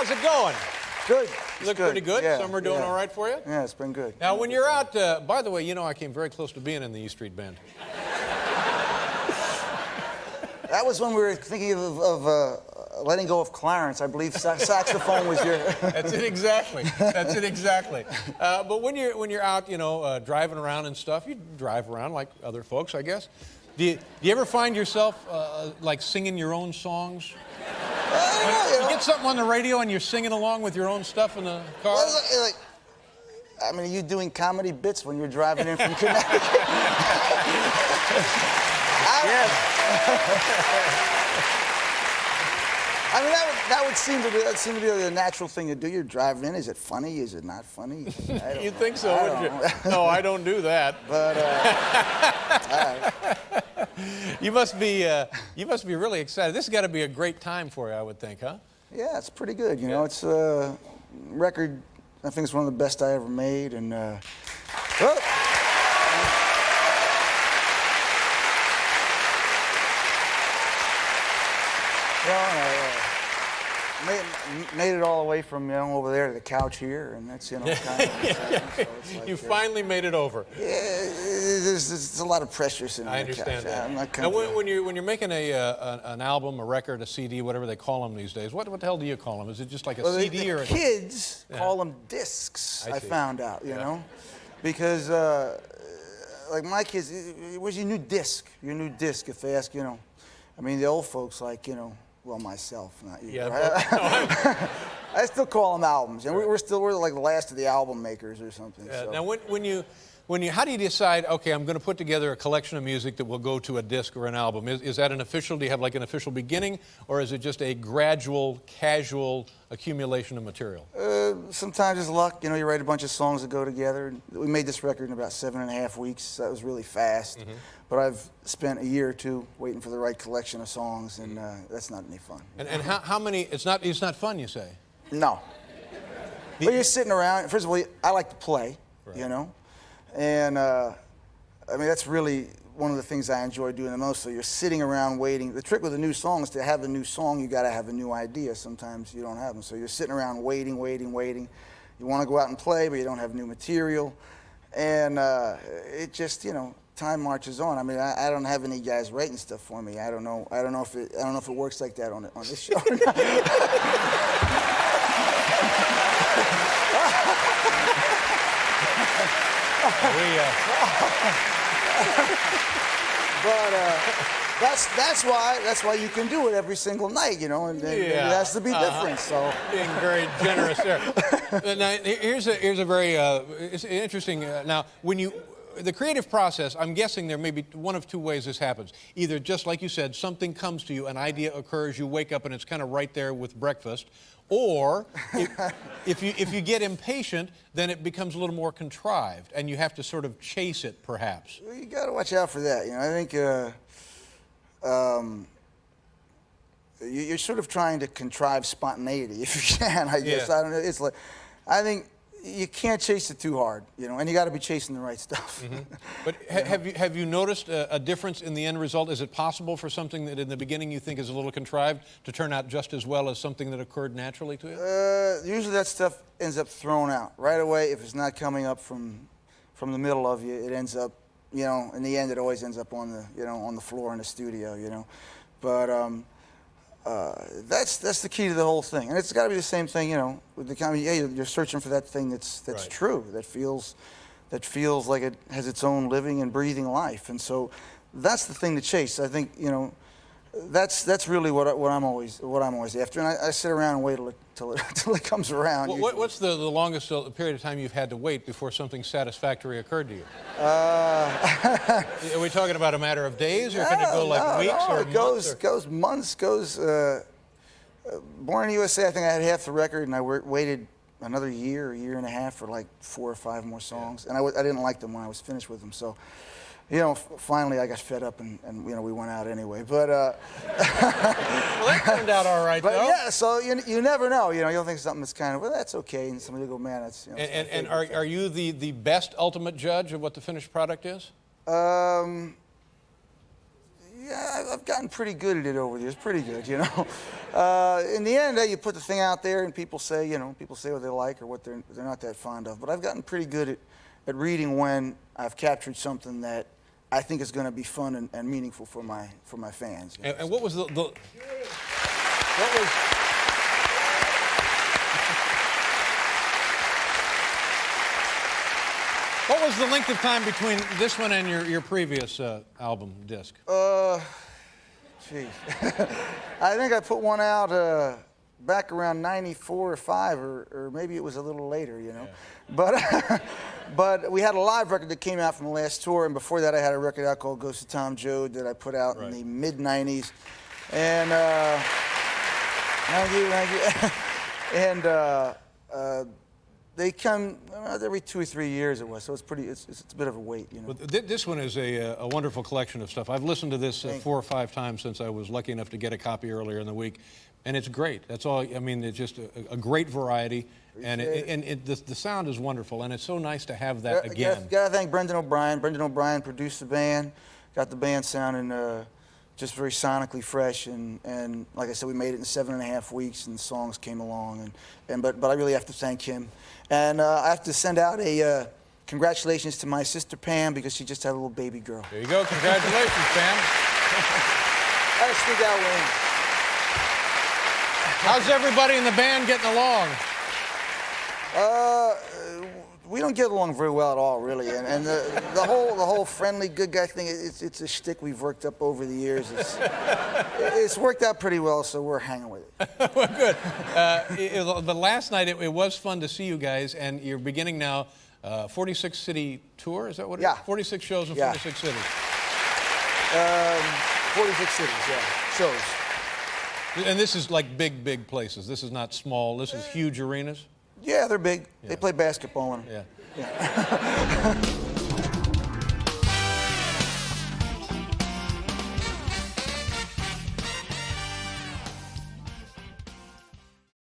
How's it going? Good. Look pretty good? Yeah, Summer doing all right for you? Yeah, it's been good. Now, when you're out, by the way, you know I came very close to being in the E Street Band. That was when we were thinking of letting go of Clarence. I believe saxophone was your... That's it exactly. That's it exactly. But when you're out, you know, driving around and stuff, you drive around like other folks, I guess. Do you ever find yourself like singing your own songs? You get something on the radio and you're singing along with your own stuff in the car? Well, I mean, are you doing comedy bits when you're driving in from Connecticut? Yes. I mean, that would seem to be the natural thing to do. You're driving in. Is it funny? Is it not funny? You'd think so, wouldn't you? No, I don't do that. But all right. You must be really excited. This has got to be a great time for you, I would think, huh? Yeah, it's pretty good. You know, it's a record. I think it's one of the best I ever made, and made it all the way from over there to the couch here, and that's kind of so like, you finally made it over. Yeah, there's a lot of pressure sitting on I the couch. understand that. I'm not now, when you're making an album, a record, a CD, whatever they call them these days, what the hell do you call them? Is it just like a CD or a... Kids call them discs. I found out, you know, because like my kids, where's your new disc? Your new disc? If they ask, I mean, the old folks like, well, myself, not you. Yeah, right? I still call them albums, and we're like the last of the album makers or something. So. Now, how do you decide? Okay, I'm going to put together a collection of music that will go to a disc or an album. Is that an official? Do you have like an official beginning, or is it just a gradual, casual accumulation of material? Sometimes it's luck. You write a bunch of songs that go together. We made this record in about 7.5 weeks. That was really fast. Mm-hmm. But I've spent a year or two waiting for the right collection of songs, and that's not any fun. And how many? It's not fun, you say? No. But you're sitting around. First of all, I like to play, right. And I mean, that's really one of the things I enjoy doing the most. So you're sitting around waiting. The trick with a new song is to have a new song, you got to have a new idea. Sometimes you don't have them. So you're sitting around waiting. You want to go out and play, but you don't have new material. And it just, time marches on. I mean, I don't have any guys writing stuff for me. I don't know if it works like that on this show. But that's why you can do it every single night, and it has to be different. So being very generous there. Now, here's a very it's interesting. Now, the creative process, I'm guessing there may be one of two ways this happens. Either just like you said, something comes to you, an idea occurs, you wake up and it's kind of right there with breakfast. Or if you get impatient, then it becomes a little more contrived, and you have to sort of chase it, perhaps. Well, you got to watch out for that. I think you're sort of trying to contrive spontaneity if you can. I guess I don't know. It's like I think you can't chase it too hard, and you got to be chasing the right stuff. Mm-hmm. But have you noticed a difference in the end result? Is it possible for something that in the beginning you think is a little contrived to turn out just as well as something that occurred naturally to you? Usually that stuff ends up thrown out right away if it's not coming up from the middle of you. It ends up, in the end it always ends up on the floor in the studio, But that's the key to the whole thing, and it's got to be the same thing, with the comedy. Yeah, you're searching for that thing that's right. True, that feels like it has its own living and breathing life, and so that's the thing to chase. I think that's really what I'm always after, and I sit around and wait till it comes around. Well, what's the longest period of time you've had to wait before something satisfactory occurred to you? Are we talking about a matter of days, or can it go like weeks or months? Goes months. Born in U.S.A., I think I had half the record, and I waited another year and a half for like 4 or 5 more songs, and I didn't like them when I was finished with them. So, finally I got fed up, and we went out anyway. But well, that turned out all right, but though. Yeah, so you never know. You'll think something that's kind of, well, that's okay, and somebody will go, man, that's. And are you the best ultimate judge of what the finished product is? Yeah, I've gotten pretty good at it over the years. Pretty good, you know. In the end, you put the thing out there, and people say, people say what they like or what they're not that fond of. But I've gotten pretty good at reading when I've captured something that I think is going to be fun and meaningful for my fans. You know? And what was What was the length of time between this one and your previous album disc? Geez. I think I put one out back around 94 or 5, or maybe it was a little later, you know. Yeah. But we had a live record that came out from the last tour, and before that I had a record out called Ghost of Tom Joad that I put out in the mid-'90s. And thank you. And they come every 2 or 3 years it was, so it's a bit of a wait, you know. Well, this one is a wonderful collection of stuff. I've listened to this 4 or 5 times since I was lucky enough to get a copy earlier in the week, and it's great. That's all. I mean, it's just a great variety, and the sound is wonderful, and it's so nice to have that again. Got to thank Brendan O'Brien. Brendan O'Brien produced the band, got the band sounding just very sonically fresh, and like I said, we made it in 7.5 weeks, and the songs came along, but I really have to thank him. And I have to send out a congratulations to my sister Pam, because she just had a little baby girl. There you go. Congratulations, Pam. I just sneak out with him. How's everybody in the band getting along? We don't get along very well at all, really. And the whole friendly good guy thing, it's a shtick we've worked up over the years. It's worked out pretty well, so we're hanging with it. Well, good. But last night it was fun to see you guys, and you're beginning now 46 city tour. Is that what it is? 46 shows in 46 cities. 46 cities, shows. And this is like big places. This is not small. This is huge arenas. Yeah, they're big. Yeah. They play basketball in them. Yeah.